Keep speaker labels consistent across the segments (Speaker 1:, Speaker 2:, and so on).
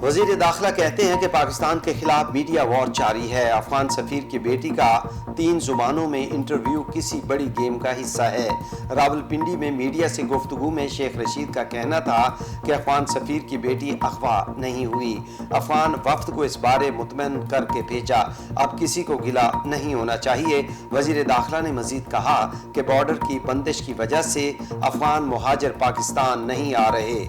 Speaker 1: وزیر داخلہ کہتے ہیں کہ پاکستان کے خلاف میڈیا وار جاری ہے۔ افغان سفیر کی بیٹی کا 3 زبانوں میں انٹرویو کسی بڑی گیم کا حصہ ہے۔ راولپنڈی میں میڈیا سے گفتگو میں شیخ رشید کا کہنا تھا کہ افغان سفیر کی بیٹی اغوا نہیں ہوئی۔ افغان وفد کو اس بارے مطمئن کر کے بھیجا، اب کسی کو گلا نہیں ہونا چاہیے۔ وزیر داخلہ نے مزید کہا کہ بارڈر کی بندش کی وجہ سے افغان مہاجر پاکستان نہیں آ رہے۔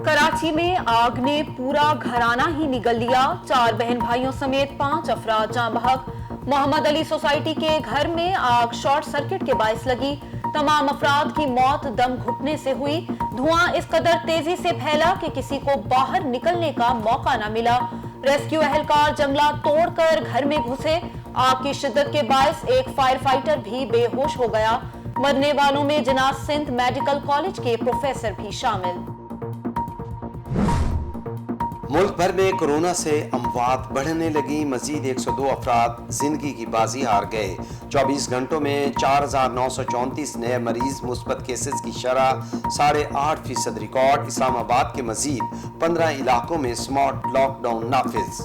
Speaker 2: کراچی میں آگ نے پورا گھرانہ ہی نگل لیا، 4 بہن بھائیوں سمیت 5 افراد جاں بحق۔ محمد علی سوسائٹی کے گھر میں آگ شارٹ سرکٹ کے باعث لگی، تمام افراد کی موت دم گھٹنے سے ہوئی۔ دھواں اس قدر تیزی سے پھیلا کہ کسی کو باہر نکلنے کا موقع نہ ملا۔ ریسکیو اہلکار جنگلات توڑ کر گھر میں گھسے۔ آگ کی شدت کے باعث ایک فائر فائٹر بھی بے ہوش ہو گیا۔ مرنے والوں میں جناح سندھ میڈیکل کالج کے پروفیسر بھی شامل۔
Speaker 1: ملک بھر میں کورونا سے اموات بڑھنے لگی، مزید 102 افراد زندگی کی بازی ہار گئے۔ 24 گھنٹوں میں 4934 نئے مریض، مثبت کیسز کی شرح 8.5% ریکارڈ۔ اسلام آباد کے مزید 15 علاقوں میں سمارٹ لاک ڈاؤن نافذ۔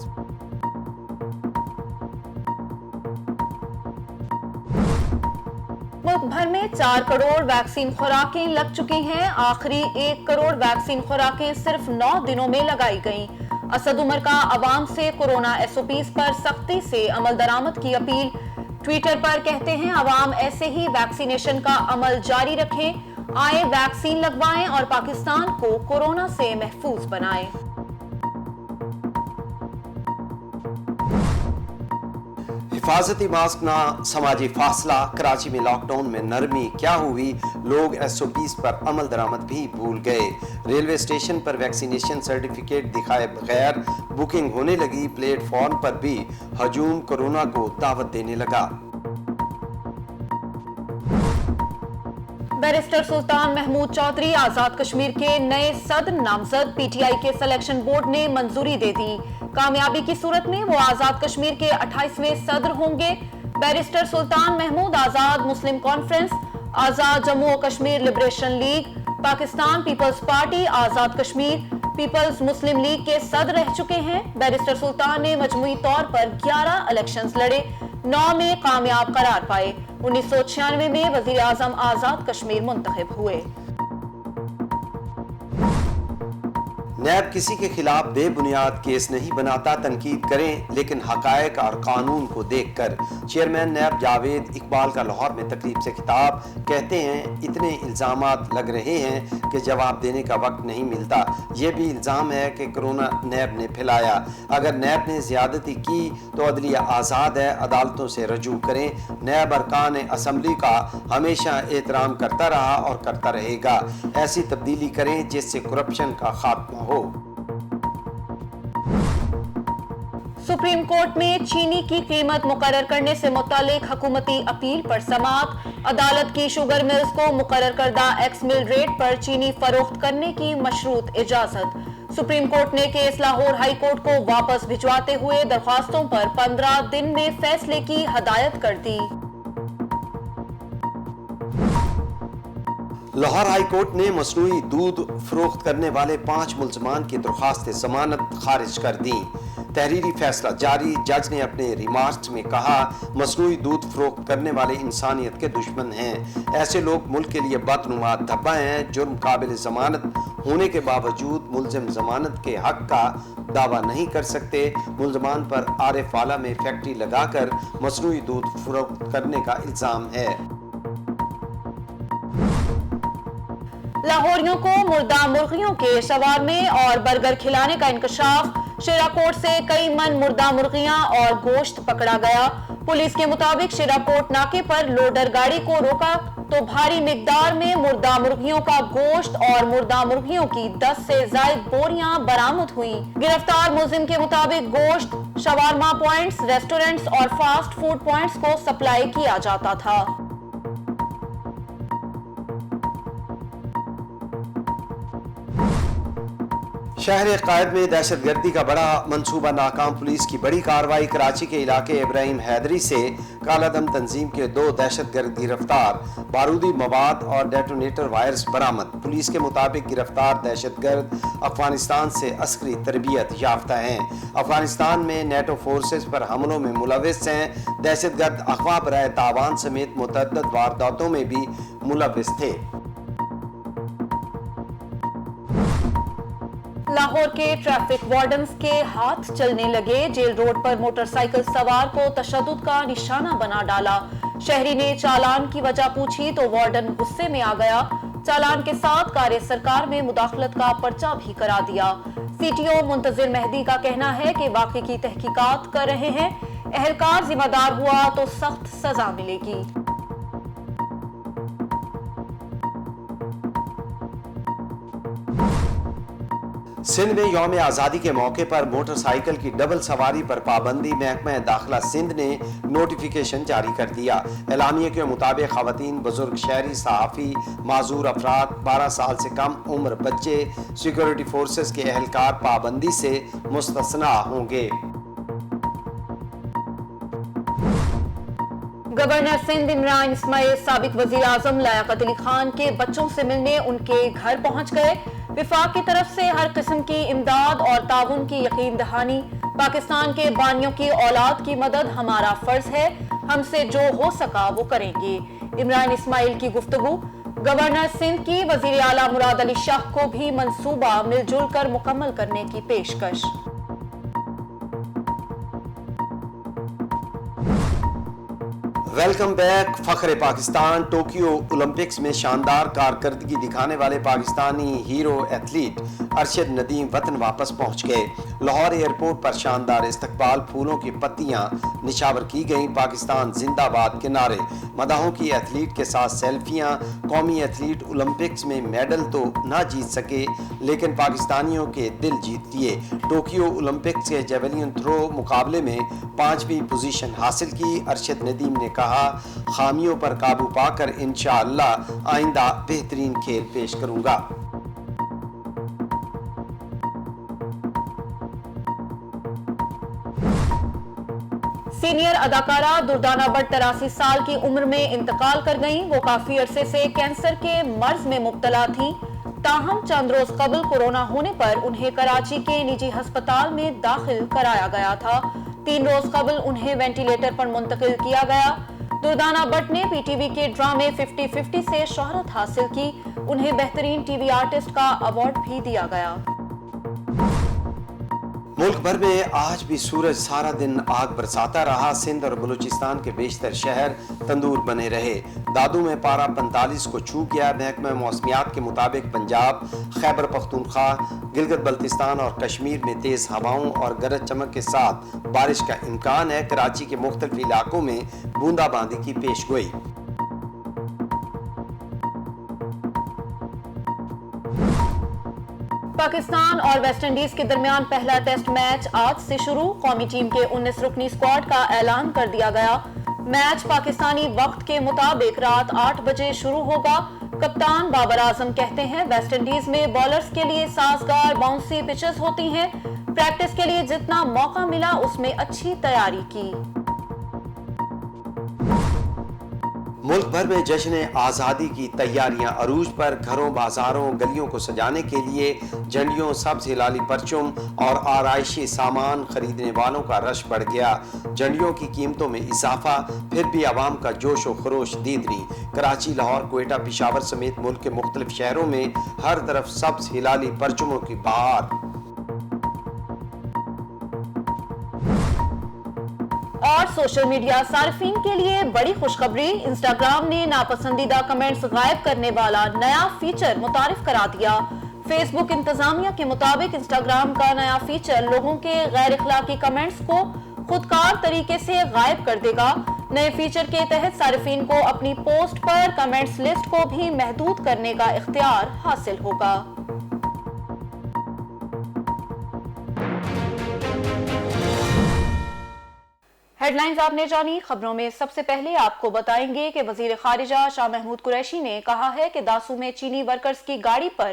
Speaker 2: ملک بھر میں 4 کروڑ ویکسین خوراکیں لگ چکی ہیں۔ آخری 1 کروڑ ویکسین خوراکیں صرف 9 دنوں میں لگائی گئیں۔ اسد عمر کا عوام سے کورونا SOPs پر سختی سے عمل درآمد کی اپیل۔ ٹویٹر پر کہتے ہیں عوام ایسے ہی ویکسینیشن کا عمل جاری رکھیں، آئیں ویکسین لگوائیں اور پاکستان کو کورونا سے محفوظ بنائیں۔
Speaker 1: حفاظتی ماسک نہ، سماجی فاصلہ، کراچی میں لاک ڈاؤن میں نرمی کیا ہوئی، لوگ SOPs پر عمل درآمد بھی بھول گئے۔ ریلوے اسٹیشن پر ویکسینیشن سرٹیفکیٹ دکھائے بغیر بکنگ ہونے لگی، پلیٹ فارم پر بھی ہجوم کورونا کو دعوت دینے لگا۔
Speaker 2: بیرسٹر سلطان محمود چودھری آزاد کشمیر کے نئے صدر نامزد، PTI کے سلیکشن بورڈ نے منظوری دے دی۔ کامیابی کی صورت میں وہ آزاد کشمیر کے 28ویں صدر ہوں گے۔ بیرسٹر سلطان محمود آزاد مسلم کانفرنس، آزاد جموں و Kashmir liberation league, Pakistan peoples party Azad Kashmir, peoples Muslim league کے صدر رہ چکے ہیں۔ بیرسٹر سلطان نے مجموعی طور پر 11 الیکشنز لڑے، 9 میں کامیاب قرار پائے۔ 1996 میں وزیر اعظم آزاد کشمیر منتخب ہوئے۔
Speaker 1: نیب کسی کے خلاف بے بنیاد کیس نہیں بناتا، تنقید کریں لیکن حقائق اور قانون کو دیکھ کر۔ چیئرمین نیب جاوید اقبال کا لاہور میں تقریب سے خطاب، کہتے ہیں اتنے الزامات لگ رہے ہیں کہ جواب دینے کا وقت نہیں ملتا۔ یہ بھی الزام ہے کہ کورونا نیب نے پھیلایا۔ اگر نیب نے زیادتی کی تو عدلیہ آزاد ہے، عدالتوں سے رجوع کریں۔ نیب ارکان اسمبلی کا ہمیشہ احترام کرتا رہا اور کرتا رہے گا۔ ایسی تبدیلی کریں جس سے کرپشن کا خاتمہ ہو۔
Speaker 2: سپریم کورٹ میں چینی کی قیمت مقرر کرنے سے متعلق حکومتی اپیل پر سماعت۔ عدالت کی شوگر ملز کو مقرر کردہ ایکس مل ریٹ پر چینی فروخت کرنے کی مشروط اجازت۔ سپریم کورٹ نے کیس لاہور ہائی کورٹ کو واپس بھجواتے ہوئے درخواستوں پر 15 دن میں فیصلے کی ہدایت کر دی۔
Speaker 1: لاہور ہائی کورٹ نے مصنوعی دودھ فروخت کرنے والے 5 ملزمان کی درخواست ضمانت خارج کر دیں۔ تحریری فیصلہ جاری، جج نے اپنے ریمارکس میں کہا مصنوعی دودھ فروخت کرنے والے انسانیت کے دشمن ہیں۔ ایسے لوگ ملک کے لیے بدنما دھبا ہیں۔ جرم قابل ضمانت ہونے کے باوجود ملزم ضمانت کے حق کا دعویٰ نہیں کر سکتے۔ ملزمان پر عارف والا میں فیکٹری لگا کر مصنوعی دودھ فروخت کرنے کا الزام ہے۔
Speaker 2: لاہوریوں کو مردہ مرغیوں کے شوارمے اور برگر کھلانے کا انکشاف۔ شیرا کوٹ سے کئی من مردہ مرغیاں اور گوشت پکڑا گیا۔ پولیس کے مطابق شیرا کوٹ ناکے پر لوڈر گاڑی کو روکا تو بھاری مقدار میں مردہ مرغیوں کا گوشت اور مردہ مرغیوں کی 10 سے زائد بوریاں برآمد ہوئیں۔ گرفتار ملزم کے مطابق گوشت شوارما پوائنٹس، ریسٹورنٹس اور فاسٹ فوڈ پوائنٹس کو سپلائی کیا جاتا تھا۔
Speaker 1: شہر قائد میں دہشت گردی کا بڑا منصوبہ ناکام، پولیس کی بڑی کارروائی۔ کراچی کے علاقے ابراہیم حیدری سے کالا دم تنظیم کے 2 دہشت گرد گرفتار، بارودی مواد اور ڈیٹونیٹر وائرز برآمد۔ پولیس کے مطابق گرفتار دہشت گرد افغانستان سے عسکری تربیت یافتہ ہیں، افغانستان میں نیٹو فورسز پر حملوں میں ملوث ہیں، دہشت گرد اغوا برائے تاوان سمیت متعدد وارداتوں میں بھی ملوث تھے۔
Speaker 2: لاہور کے ٹریفک وارڈنز کے ہاتھ چلنے لگے، جیل روڈ پر موٹر سائیکل سوار کو تشدد کا نشانہ بنا ڈالا۔ شہری نے چالان کی وجہ پوچھی تو وارڈن غصے میں آ گیا، چالان کے ساتھ کار سرکار میں مداخلت کا پرچہ بھی کرا دیا۔ سی ٹی او منتظر مہدی کا کہنا ہے کہ واقعے کی تحقیقات کر رہے ہیں، اہلکار ذمہ دار ہوا تو سخت سزا ملے گی۔
Speaker 1: سندھ میں یوم آزادی کے موقع پر موٹر سائیکل کی ڈبل سواری پر پابندی، محکمہ داخلہ سندھ نے نوٹیفیکیشن جاری کر دیا۔ اعلامیے کے مطابق خواتین، بزرگ، شہری، صحافی، معذور افراد، 12 سال سے کم عمر بچے، سیکورٹی فورسز کے اہلکار پابندی سے مستثنی ہوں گے۔
Speaker 2: گورنر سندھ عمران اسماعیل سابق وزیر اعظم لیاقت علی خان کے بچوں سے ملنے ان کے گھر پہنچ گئے۔ وفاق کی طرف سے ہر قسم کی امداد اور تعاون کی یقین دہانی۔ پاکستان کے بانیوں کی اولاد کی مدد ہمارا فرض ہے، ہم سے جو ہو سکا وہ کریں گے۔ عمران اسماعیل کی گفتگو۔ گورنر سندھ کی وزیر اعلیٰ مراد علی شاہ کو بھی منصوبہ مل جل کر مکمل کرنے کی پیشکش۔
Speaker 1: Welcome back. فخر پاکستان ٹوکیو اولمپکس میں شاندار کارکردگی دکھانے والے پاکستانی ہیرو ایتھلیٹ ارشد ندیم وطن واپس پہنچ گئے۔ لاہور ایئرپورٹ پر شاندار استقبال، پھولوں کی پتیاں نچھاور کی گئیں، پاکستان زندہ باد کے نعرے، مداحوں کی ایتھلیٹ کے ساتھ سیلفیاں۔ قومی ایتھلیٹ اولمپکس میں میڈل تو نہ جیت سکے لیکن پاکستانیوں کے دل جیت لیے۔ ٹوکیو اولمپکس کے جیویلن تھرو مقابلے میں 5ویں پوزیشن حاصل کی۔ ارشد ندیم نے کہا، خامیوں پر قابو پا کر انشاءاللہ آئندہ بہترین کھیل پیش کروں گا۔
Speaker 2: سینئر اداکارہ دردانہ بٹ 83 سال کی عمر میں انتقال کر گئیں۔ وہ کافی عرصے سے کینسر کے مرض میں مبتلا تھیں، تاہم چند روز قبل کورونا ہونے پر انہیں کراچی کے نجی ہسپتال میں داخل کرایا گیا تھا۔ 3 روز قبل انہیں وینٹیلیٹر پر منتقل کیا گیا۔ دردانہ بٹ نے پی ٹی وی کے ڈرامے 50-50 سے شہرت حاصل کی، انہیں بہترین ٹی وی آرٹسٹ کا ایوارڈ بھی دیا گیا۔
Speaker 1: ملک بھر میں آج بھی سورج سارا دن آگ برساتا رہا، سندھ اور بلوچستان کے بیشتر شہر تندور بنے رہے، دادو میں پارہ 45 کو چھو گیا۔ محکمہ موسمیات کے مطابق پنجاب، خیبر پختونخوا، گلگت بلتستان اور کشمیر میں تیز ہواؤں اور گرج چمک کے ساتھ بارش کا امکان ہے۔ کراچی کے مختلف علاقوں میں بوندا باندی کی پیش گوئی۔
Speaker 2: پاکستان اور ویسٹ انڈیز کے درمیان پہلا ٹیسٹ میچ آج سے شروع، قومی ٹیم کے 19 رکنی اسکواڈ کا اعلان کر دیا گیا۔ میچ پاکستانی وقت کے مطابق رات 8 بجے شروع ہوگا۔ کپتان بابر اعظم کہتے ہیں، ویسٹ انڈیز میں بالرز کے لیے سازگار باؤنسی پچز ہوتی ہیں، پریکٹس کے لیے جتنا موقع ملا اس میں اچھی تیاری کی۔
Speaker 1: ملک بھر میں جشن آزادی کی تیاریاں عروج پر، گھروں، بازاروں، گلیوں کو سجانے کے لیے جھنڈیوں، سبز ہلالی پرچم اور آرائشی سامان خریدنے والوں کا رش بڑھ گیا۔ جھنڈیوں کی قیمتوں میں اضافہ، پھر بھی عوام کا جوش و خروش دیدنی۔ کراچی، لاہور، کوئٹہ، پشاور سمیت ملک کے مختلف شہروں میں ہر طرف سبز ہلالی پرچموں کی بہار۔
Speaker 2: اور سوشل میڈیا صارفین کے لیے بڑی خوشخبری، انسٹاگرام نے ناپسندیدہ کمنٹس غائب کرنے والا نیا فیچر متعارف کرا دیا۔ فیس بک انتظامیہ کے مطابق انسٹاگرام کا نیا فیچر لوگوں کے غیر اخلاقی کمنٹس کو خودکار طریقے سے غائب کر دے گا۔ نئے فیچر کے تحت صارفین کو اپنی پوسٹ پر کمنٹس لسٹ کو بھی محدود کرنے کا اختیار حاصل ہوگا۔ ہیڈ لائنز آپ نے جانی۔ خبروں میں سب سے پہلے آپ کو بتائیں گے کہ وزیر خارجہ شاہ محمود قریشی نے کہا ہے کہ داسو میں چینی ورکرز کی گاڑی پر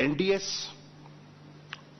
Speaker 3: NDS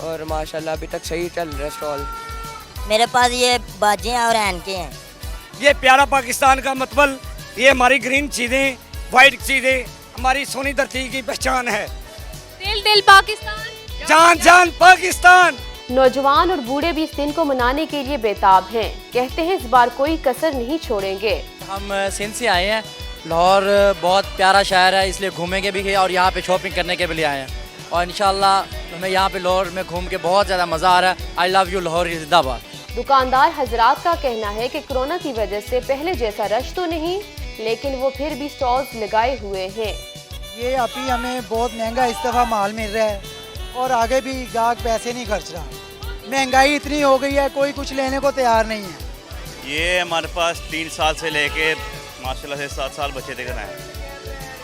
Speaker 4: اور ماشاءاللہ ابھی تک صحیح چل رہا ہے اسٹال.
Speaker 5: میرے پاس یہ باجے اور اینکے ہیں.
Speaker 6: یہ پیارا پاکستان کا متبل، یہ ہماری گرین چیزیں، وائٹ چیزیں ہماری سونی دھرتی کی پہچان ہے.
Speaker 7: دل دل پاکستان،
Speaker 6: جان جان پاکستان.
Speaker 7: نوجوان اور بوڑھے بھی اس دن کو منانے کے لیے بےتاب ہیں. کہتے ہیں اس بار کوئی کسر نہیں چھوڑیں گے.
Speaker 4: ہم سندھ سے آئے ہیں. لاہور بہت پیارا شہر ہے، اس لیے گھومیں گے بھی اور یہاں پہ شاپنگ کرنے کے بھی لیے آئے ہیں. اور انشاءاللہ ہمیں یہاں پہ لاہور میں گھوم کے بہت زیادہ مزہ آ رہا ہے. آئی لو یو لاہور زندہ آباد.
Speaker 7: دکاندار حضرات کا کہنا ہے کہ کورونا کی وجہ سے پہلے جیسا رش تو نہیں، لیکن وہ پھر بھی سٹالز لگائے ہوئے ہیں.
Speaker 8: یہ ابھی ہمیں بہت مہنگا اس دفعہ مال مل رہا ہے اور آگے بھی گاہک پیسے نہیں خرچ رہا. مہنگائی اتنی ہو گئی ہے، کوئی کچھ لینے کو تیار نہیں ہے.
Speaker 9: یہ ہمارے پاس 3 سال سے لے کے ماشاءاللہ سے 7 سال بچے دیکھنا ہے،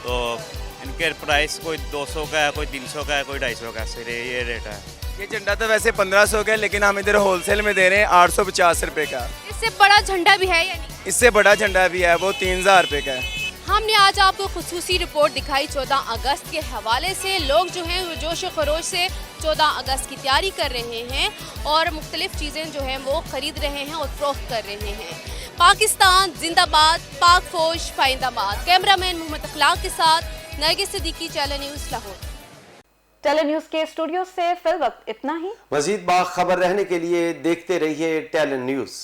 Speaker 9: تو ان کے پرائس کوئی 200 کا ہے، کوئی 300 کا ہے، کوئی 250 کا ہے. صرف یہ ریٹ ہے.
Speaker 10: یہ جھنڈا تو ویسے 1500 کا ہے، لیکن ہم ادھر ہول سیل میں دے رہے ہیں 850 روپے کا.
Speaker 7: اس سے بڑا جھنڈا بھی ہے یعنی؟
Speaker 10: اس سے بڑا جھنڈا بھی ہے، وہ 3000 روپے کا ہے.
Speaker 7: ہم نے آج آپ کو خصوصی رپورٹ دکھائی 14 اگست کے حوالے سے. لوگ جو ہیں وہ جوش و خروش سے 14 اگست کی تیاری کر رہے ہیں اور مختلف چیزیں جو ہیں وہ خرید رہے ہیں اور فروخت کر رہے ہیں. پاکستان زندہ باد، پاک فوج پائندہ باد. کیمرہ مین محمد اخلاق کے ساتھ نرگس صدیقی، چینل نیوز لاہور.
Speaker 2: ٹیلی نیوز کے اسٹوڈیو سے فی الوقت اتنا ہی.
Speaker 1: مزید باخبر رہنے کے لیے دیکھتے رہیے ٹیلی نیوز.